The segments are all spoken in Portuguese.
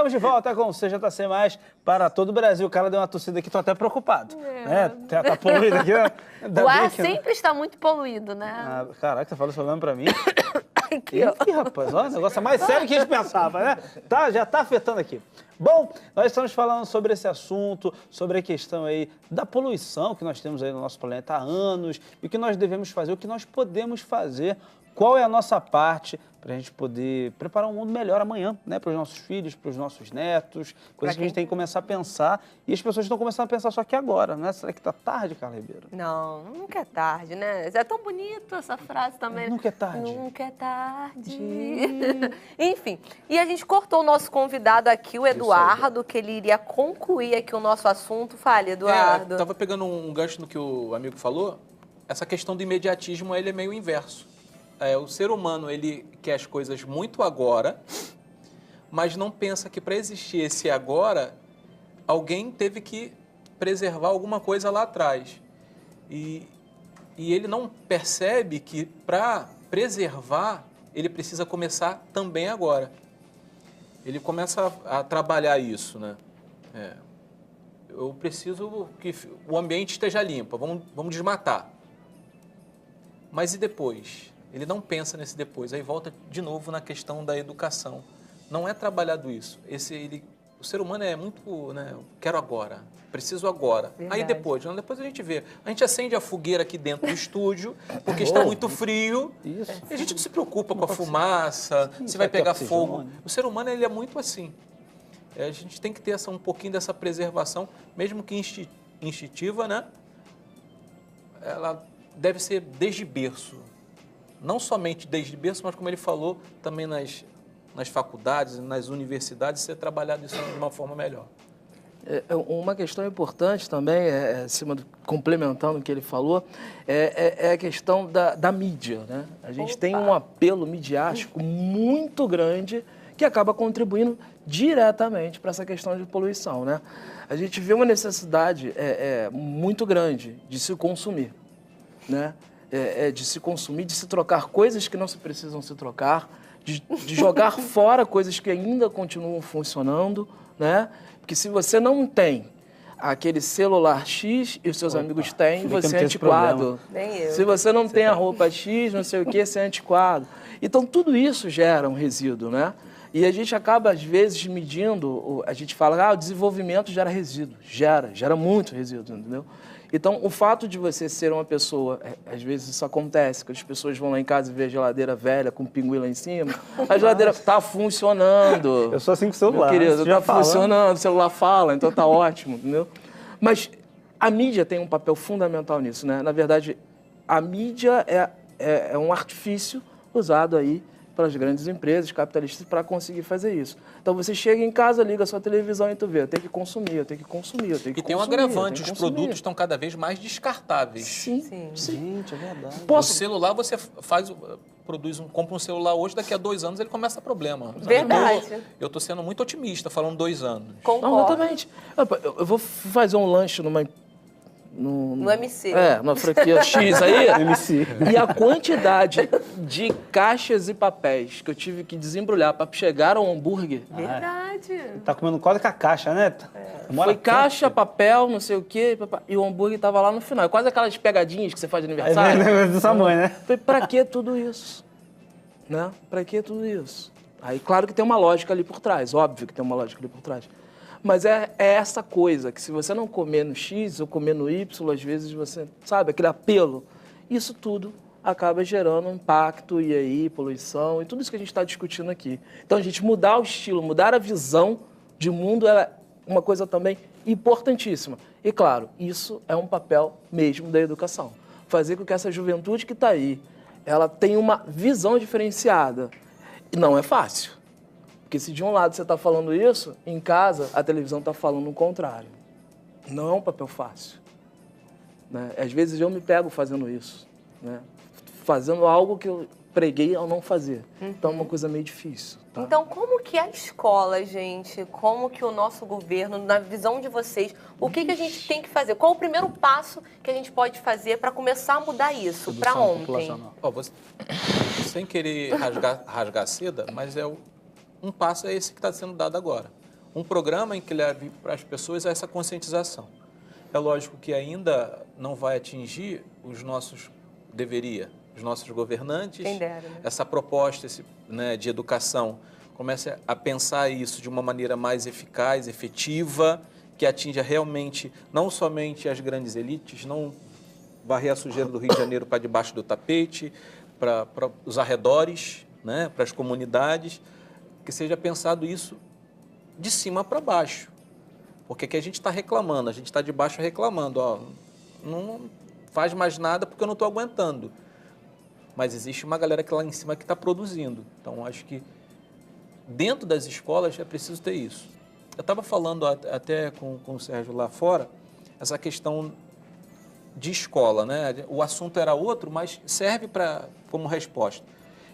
Estamos de volta com o CJC Mais para todo o Brasil. O cara deu uma tossida aqui, tô até preocupado. Né? Tá poluído aqui, né? O ar sempre está muito poluído, né? Ah, caraca, você falou isso olhando pra mim? Aqui, ó. Ih, rapaz, olha, o negócio é mais sério que a gente pensava, né? Já tá afetando aqui. Bom, nós estamos falando sobre esse assunto, sobre a questão aí da poluição que nós temos aí no nosso planeta há anos e o que nós devemos fazer, o que nós podemos fazer, qual é a nossa parte para a gente poder preparar um mundo melhor amanhã, né? Para os nossos filhos, para os nossos netos, coisas que a gente tem que começar a pensar e as pessoas estão começando a pensar só que agora, né? Será que tá tarde, Carla Ribeiro? Não, nunca é tarde, né? É tão bonito essa frase também. Nunca é tarde. Nunca é tarde. Enfim, e a gente cortou o nosso convidado aqui, o Eduardo, que ele iria concluir aqui o nosso assunto. Fale, Eduardo. Tava pegando um gancho no que o amigo falou. Essa questão do imediatismo, ele é meio inverso. O ser humano, ele quer as coisas muito agora, mas não pensa que para existir esse agora, alguém teve que preservar alguma coisa lá atrás. E ele não percebe que para preservar, ele precisa começar também agora. Ele começa a trabalhar isso, né? Eu preciso que o ambiente esteja limpo, vamos desmatar. Mas e depois? Ele não pensa nesse depois, aí volta de novo na questão da educação. Não é trabalhado isso. O ser humano é muito, né? Eu quero agora, preciso agora. Verdade. Aí depois a gente vê. A gente acende a fogueira aqui dentro do estúdio, porque está muito frio. Isso. E a gente não se preocupa com a fumaça, se vai pegar fogo. O ser humano, ele é muito assim. A gente tem que ter um pouquinho dessa preservação, mesmo que instintiva, né? Ela deve ser desde berço. Não somente desde berço, mas como ele falou, também nas faculdades, nas universidades, ser trabalhado isso de uma forma melhor. Uma questão importante também, complementando o que ele falou, é a questão da mídia, né? A gente tem um apelo midiático muito grande que acaba contribuindo diretamente para essa questão de poluição, né? A gente vê uma necessidade muito grande de se consumir, né? De se consumir, de se trocar coisas que não se precisam se trocar, de jogar fora coisas que ainda continuam funcionando, né? Porque se você não tem aquele celular X e os seus amigos têm, você é antiquado. Nem eu. Se você não tem a roupa X, não sei o que, você é antiquado. Então, tudo isso gera um resíduo, né? E a gente acaba, às vezes, medindo, a gente fala, o desenvolvimento gera resíduo. Gera muito resíduo, entendeu? Então, o fato de você ser uma pessoa, às vezes isso acontece, que as pessoas vão lá em casa e vê a geladeira velha com um pinguim lá em cima, a geladeira está funcionando. Eu sou assim com o celular. Meu querido, já está funcionando, o celular fala, então está ótimo, entendeu? Mas a mídia tem um papel fundamental nisso, né? Na verdade, a mídia é um artifício usado aí pelas grandes empresas capitalistas para conseguir fazer isso. Então você chega em casa, liga a sua televisão e tu vê, eu tenho que consumir, eu tenho que consumir, eu tenho que consumir. E tem um agravante, os produtos estão cada vez mais descartáveis. Sim. Gente, é verdade. O celular, você compra um celular hoje, daqui a 2 anos ele começa a problema. Verdade. Eu estou sendo muito otimista, falando 2 anos. Concordo. Não, exatamente. Eu vou fazer um lanche no MC. Na franquia X aí. MC. E a quantidade de caixas e papéis que eu tive que desembrulhar para chegar ao hambúrguer. Verdade. Tá comendo quase com a caixa, né? Foi caixa, papel, não sei o quê, e o hambúrguer tava lá no final. Quase aquelas pegadinhas que você faz de aniversário. É dessa mãe, né? Falei, pra que tudo isso? Né? Pra que tudo isso? Aí, claro que tem uma lógica ali por trás, óbvio que tem uma lógica ali por trás. Mas é essa coisa, que se você não comer no X ou comer no Y, às vezes você, sabe, aquele apelo, isso tudo acaba gerando um impacto e aí poluição e tudo isso que a gente está discutindo aqui. Então, a gente mudar o estilo, mudar a visão de mundo é uma coisa também importantíssima. E, claro, isso é um papel mesmo da educação. Fazer com que essa juventude que está aí, ela tenha uma visão diferenciada. E não é fácil. Porque se de um lado você está falando isso, em casa a televisão está falando o contrário. Não é um papel fácil. Né? Às vezes eu me pego fazendo isso. Né? Fazendo algo que eu preguei ao não fazer. Então é uma coisa meio difícil. Tá? Então, como que a escola, gente, como que o nosso governo, na visão de vocês, o que a gente tem que fazer? Qual o primeiro passo que a gente pode fazer para começar a mudar isso? Para ontem? Sem querer rasgar seda, mas um passo é esse que está sendo dado agora. um programa em que leve para as pessoas essa conscientização. É lógico que ainda não vai atingir os nossos governantes. Quem dera, né? Essa proposta de educação comece a pensar isso de uma maneira mais eficaz, efetiva, que atinja realmente não somente as grandes elites, não varrer a sujeira do Rio de Janeiro para debaixo do tapete, para os arredores, né, para as comunidades, que seja pensado isso de cima para baixo. Porque que a gente está reclamando, a gente está de baixo reclamando, ó, não faz mais nada porque eu não estou aguentando. Mas existe uma galera que lá em cima que está produzindo. Então, acho que dentro das escolas é preciso ter isso. Eu estava falando até com o Sérgio lá fora, essa questão de escola, né? O assunto era outro, mas serve como resposta.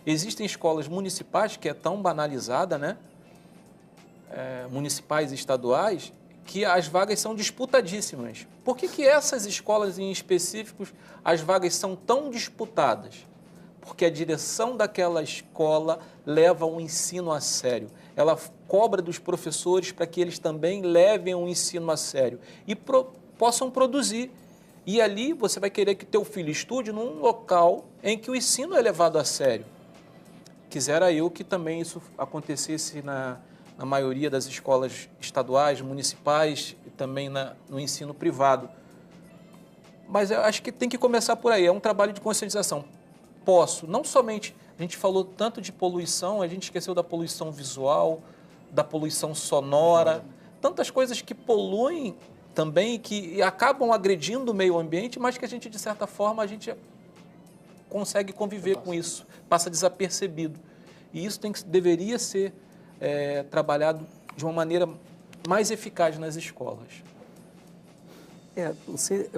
Existem escolas municipais, que é tão banalizada, né? Municipais e estaduais, que as vagas são disputadíssimas. Por que essas escolas em específicos, as vagas são tão disputadas? Porque a direção daquela escola leva o ensino a sério. Ela cobra dos professores para que eles também levem o ensino a sério e possam produzir. E ali você vai querer que teu filho estude num local em que o ensino é levado a sério. Quisera eu que também isso acontecesse na maioria das escolas estaduais, municipais e também no ensino privado. Mas eu acho que tem que começar por aí, é um trabalho de conscientização. Não somente, a gente falou tanto de poluição, a gente esqueceu da poluição visual, da poluição sonora, tantas coisas que poluem também, que acabam agredindo o meio ambiente, mas que a gente, de certa forma, a gente consegue conviver com isso, passa desapercebido. E isso deveria ser trabalhado de uma maneira mais eficaz nas escolas.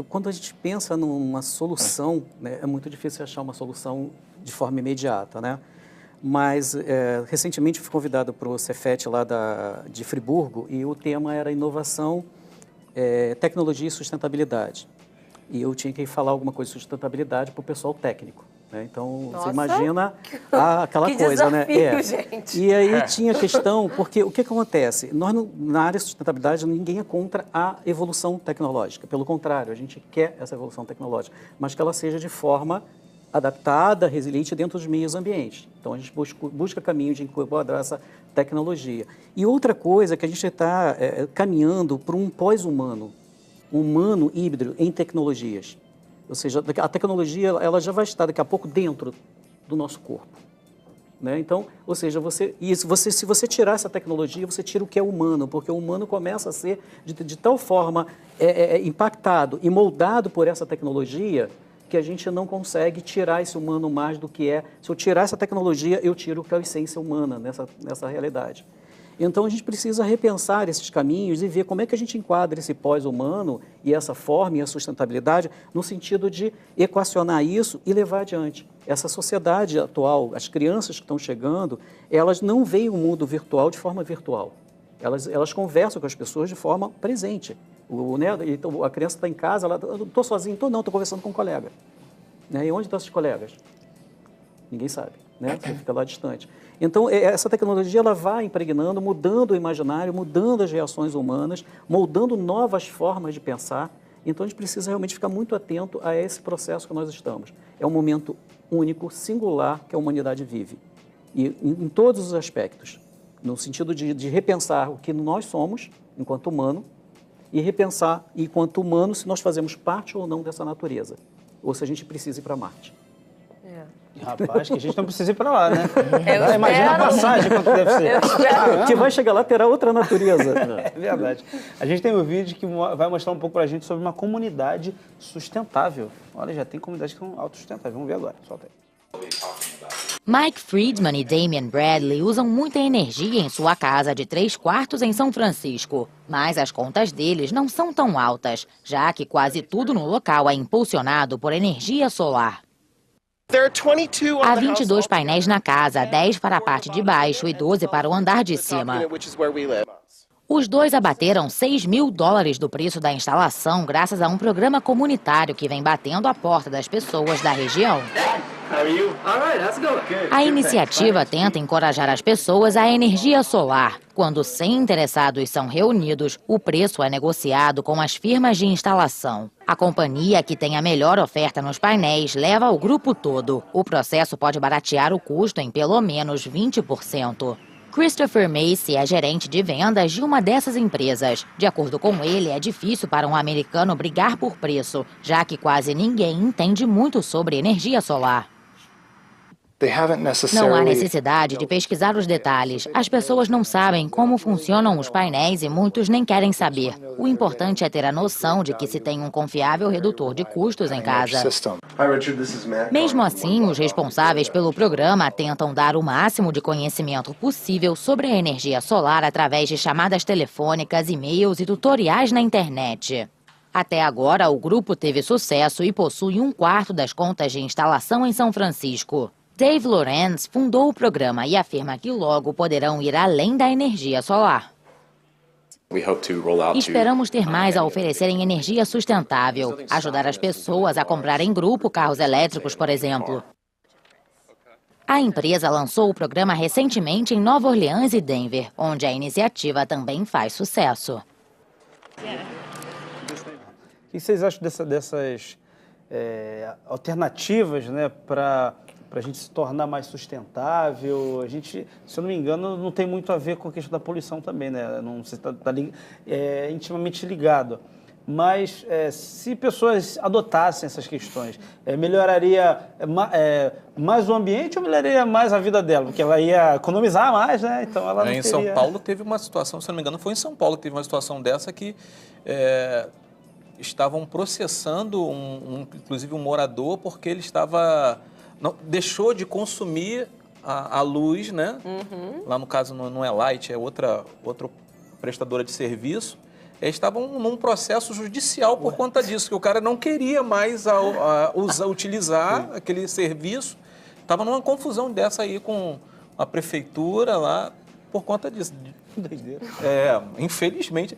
Quando a gente pensa numa solução, né, é muito difícil achar uma solução de forma imediata, né? Mas, recentemente fui convidado para o Cefet lá de Friburgo e o tema era inovação, tecnologia e sustentabilidade. E eu tinha que falar alguma coisa de sustentabilidade para o pessoal técnico. Né? Então, nossa, você imagina aquela que coisa, desafio, né? gente. E aí tinha questão, porque o que acontece? Nós, na área de sustentabilidade, ninguém é contra a evolução tecnológica. Pelo contrário, a gente quer essa evolução tecnológica, mas que ela seja de forma adaptada, resiliente dentro dos meios ambientes. Então, a gente busca caminho de incorporar essa tecnologia. E outra coisa que a gente está caminhando para um pós-humano, humano híbrido em tecnologias. Ou seja, a tecnologia ela já vai estar daqui a pouco dentro do nosso corpo. Né? Então, ou seja, se você tirar essa tecnologia, você tira o que é humano, porque o humano começa a ser de tal forma impactado e moldado por essa tecnologia que a gente não consegue tirar esse humano mais do que é. Se eu tirar essa tecnologia, eu tiro o que é a essência humana nessa realidade. Então, a gente precisa repensar esses caminhos e ver como é que a gente enquadra esse pós-humano e essa forma e a sustentabilidade no sentido de equacionar isso e levar adiante. Essa sociedade atual, as crianças que estão chegando, elas não veem o mundo virtual de forma virtual. Elas conversam com as pessoas de forma presente. Então, a criança está em casa, ela estou sozinho, estou conversando com um colega. Né? E onde estão esses colegas? Ninguém sabe, né? Você fica lá distante. Então, essa tecnologia ela vai impregnando, mudando o imaginário, mudando as reações humanas, moldando novas formas de pensar. Então, a gente precisa realmente ficar muito atento a esse processo que nós estamos. É um momento único, singular, que a humanidade vive. E em todos os aspectos. No sentido de repensar o que nós somos, enquanto humano, e repensar, enquanto humano, se nós fazemos parte ou não dessa natureza. Ou se a gente precisa ir para Marte. Rapaz, que a gente não precisa ir para lá, né? Imagina a passagem, quanto deve ser. Que vai chegar lá, terá outra natureza. É verdade. A gente tem um vídeo que vai mostrar um pouco para a gente sobre uma comunidade sustentável. Olha, já tem comunidades que são autossustentáveis. Vamos ver agora. Solta aí. Mike Friedman e Damian Bradley usam muita energia em sua casa de 3 quartos em São Francisco. Mas as contas deles não são tão altas, já que quase tudo no local é impulsionado por energia solar. Há 22 painéis na casa, 10 para a parte de baixo e 12 para o andar de cima. Os dois abateram $6 mil do preço da instalação graças a um programa comunitário que vem batendo a porta das pessoas da região. A iniciativa tenta encorajar as pessoas à energia solar. Quando 100 interessados são reunidos, o preço é negociado com as firmas de instalação. A companhia que tem a melhor oferta nos painéis leva o grupo todo. O processo pode baratear o custo em pelo menos 20%. Christopher Macy é gerente de vendas de uma dessas empresas. De acordo com ele, é difícil para um americano brigar por preço, já que quase ninguém entende muito sobre energia solar. Não há necessidade de pesquisar os detalhes. As pessoas não sabem como funcionam os painéis e muitos nem querem saber. O importante é ter a noção de que se tem um confiável redutor de custos em casa. Mesmo assim, os responsáveis pelo programa tentam dar o máximo de conhecimento possível sobre a energia solar através de chamadas telefônicas, e-mails e tutoriais na internet. Até agora, o grupo teve sucesso e possui 1/4 das contas de instalação em São Francisco. Dave Lorenz fundou o programa e afirma que logo poderão ir além da energia solar. Esperamos ter mais a oferecer em energia sustentável, ajudar as pessoas a comprar em grupo carros elétricos, por exemplo. A empresa lançou o programa recentemente em Nova Orleans e Denver, onde a iniciativa também faz sucesso. O que vocês acham dessas alternativas, né, para a gente se tornar mais sustentável? A gente, se eu não me engano, não tem muito a ver com a questão da poluição também, né? Não sei se está intimamente ligado. Mas se pessoas adotassem essas questões, melhoraria mais o ambiente ou melhoraria mais a vida dela? Porque ela ia economizar mais, né? Então ela não teria... Em São Paulo teve uma situação, se não me engano, foi em São Paulo que teve uma situação dessa que estavam processando, inclusive um morador, porque ele deixou de consumir a luz, né? Uhum. Lá no caso não é Light, é outra prestadora de serviço. Eles estavam num processo judicial por conta disso, que o cara não queria mais utilizar aquele serviço. Estava numa confusão dessa aí com a prefeitura lá por conta disso. Infelizmente,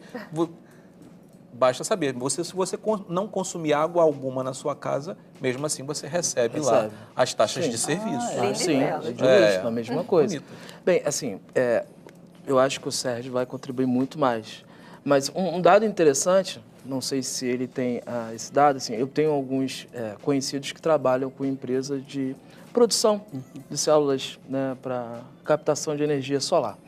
basta saber, se você não consumir água alguma na sua casa, mesmo assim você recebe lá as taxas de serviço. Sim, a mesma coisa. Bonito. Bem, assim, eu acho que o Sérgio vai contribuir muito mais. Mas um dado interessante, não sei se ele tem esse dado, assim, eu tenho alguns conhecidos que trabalham com empresas de produção de células, né, para captação de energia solar.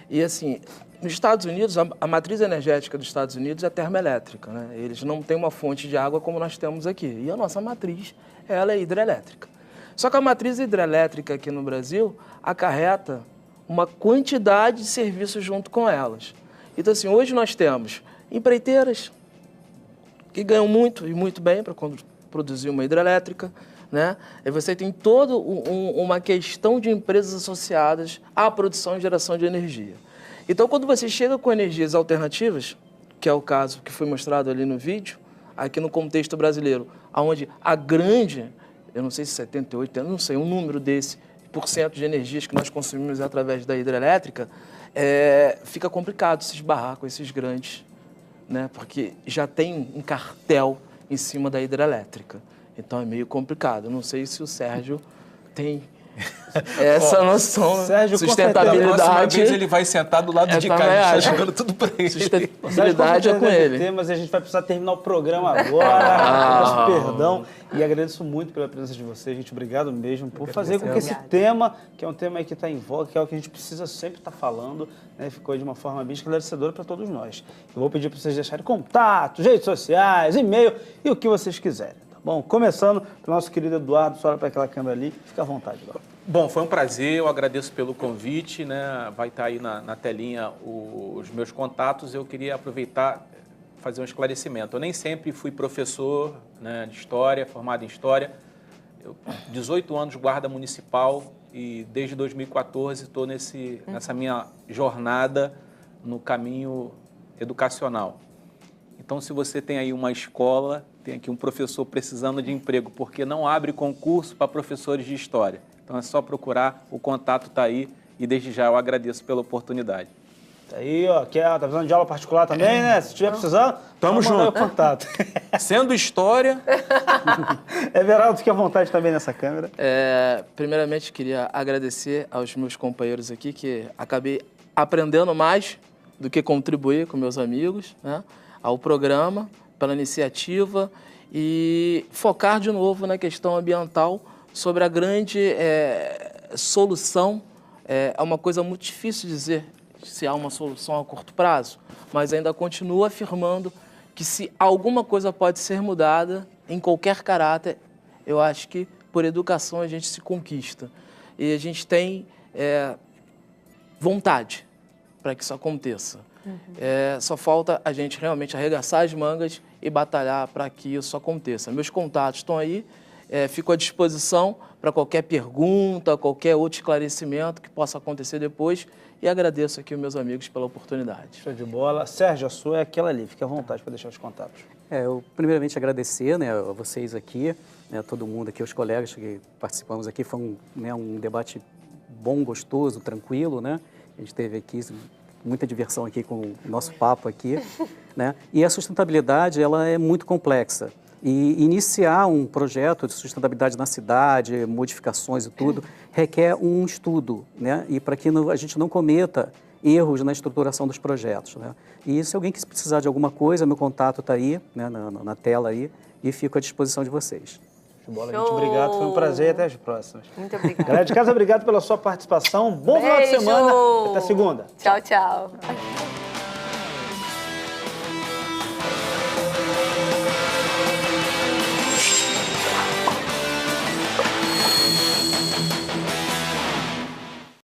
E assim, nos Estados Unidos, a matriz energética dos Estados Unidos é termoelétrica, né? Eles não têm uma fonte de água como nós temos aqui. E a nossa matriz, ela é hidrelétrica. Só que a matriz hidrelétrica aqui no Brasil acarreta uma quantidade de serviços junto com elas. Então, assim, hoje nós temos empreiteiras que ganham muito e muito bem para produzir uma hidrelétrica, né? E você tem toda uma questão de empresas associadas à produção e geração de energia. Então, quando você chega com energias alternativas, que é o caso que foi mostrado ali no vídeo, aqui no contexto brasileiro, onde a grande, eu não sei se 78, eu não sei, um número desse, % de energias que nós consumimos através da hidrelétrica, fica complicado se esbarrar com esses grandes, né? Porque já tem um cartel em cima da hidrelétrica. Então, é meio complicado. Não sei se o Sérgio tem essa noção, Sérgio, sustentabilidade. Da próxima vez ele vai sentar do lado de cá, a gente está jogando tudo para ele. Sustentabilidade é com ele. Mas a gente vai precisar terminar o programa agora. Peço perdão e agradeço muito pela presença de vocês, gente. Obrigado mesmo por fazer com que esse tema, que é um tema que está em voga, que é o que a gente precisa sempre estar falando, né, ficou de uma forma bem esclarecedora para todos nós. Eu vou pedir para vocês deixarem contatos, redes sociais, e-mail e o que vocês quiserem. Bom, começando pelo nosso querido Eduardo, só olha para aquela câmera ali, fica à vontade, Eduardo. Bom, foi um prazer, eu agradeço pelo convite, né? Vai estar aí na telinha os meus contatos. Eu queria aproveitar fazer um esclarecimento. Eu nem sempre fui professor, né, de História, formado em História. Eu, 18 anos guarda municipal e desde 2014 estou nessa minha jornada no caminho educacional. Então, se você tem aí uma escola, tem aqui um professor precisando de emprego, porque não abre concurso para professores de História. Então, é só procurar, o contato está aí e desde já eu agradeço pela oportunidade. Aí, ó, tá precisando de aula particular também, né? Se estiver precisando, Tamo só mandar junto. o contato. Sendo história, Everaldo, fique à vontade também nessa câmera. Primeiramente, queria agradecer aos meus companheiros aqui, que acabei aprendendo mais do que contribuir com meus amigos, né, ao programa, pela iniciativa e focar de novo na questão ambiental sobre a grande solução. É uma coisa muito difícil dizer se há uma solução a curto prazo, mas ainda continuo afirmando que se alguma coisa pode ser mudada em qualquer caráter, eu acho que por educação a gente se conquista. E a gente tem vontade para que isso aconteça. Só falta a gente realmente arregaçar as mangas e batalhar para que isso aconteça. Meus contatos estão aí, fico à disposição para qualquer pergunta, qualquer outro esclarecimento que possa acontecer depois e agradeço aqui os meus amigos pela oportunidade. Show de bola. Sérgio, a sua é aquela ali, fique à vontade para deixar os contatos. Eu primeiramente agradecer, né, a vocês aqui, né, todo mundo aqui, os colegas que participamos aqui, foi um debate bom, gostoso, tranquilo, né? A gente teve aqui muita diversão aqui com o nosso papo aqui, né? E a sustentabilidade, ela é muito complexa. E iniciar um projeto de sustentabilidade na cidade, modificações e tudo, requer um estudo, né? E para que a gente não cometa erros na estruturação dos projetos, né? E se alguém precisar de alguma coisa, meu contato está aí, né, na tela aí, e fico à disposição de vocês. Bola, gente, obrigado, foi um prazer e até as próximas. Muito obrigada. Galera de casa, obrigado pela sua participação. Bom final de semana. Até segunda. Tchau, tchau.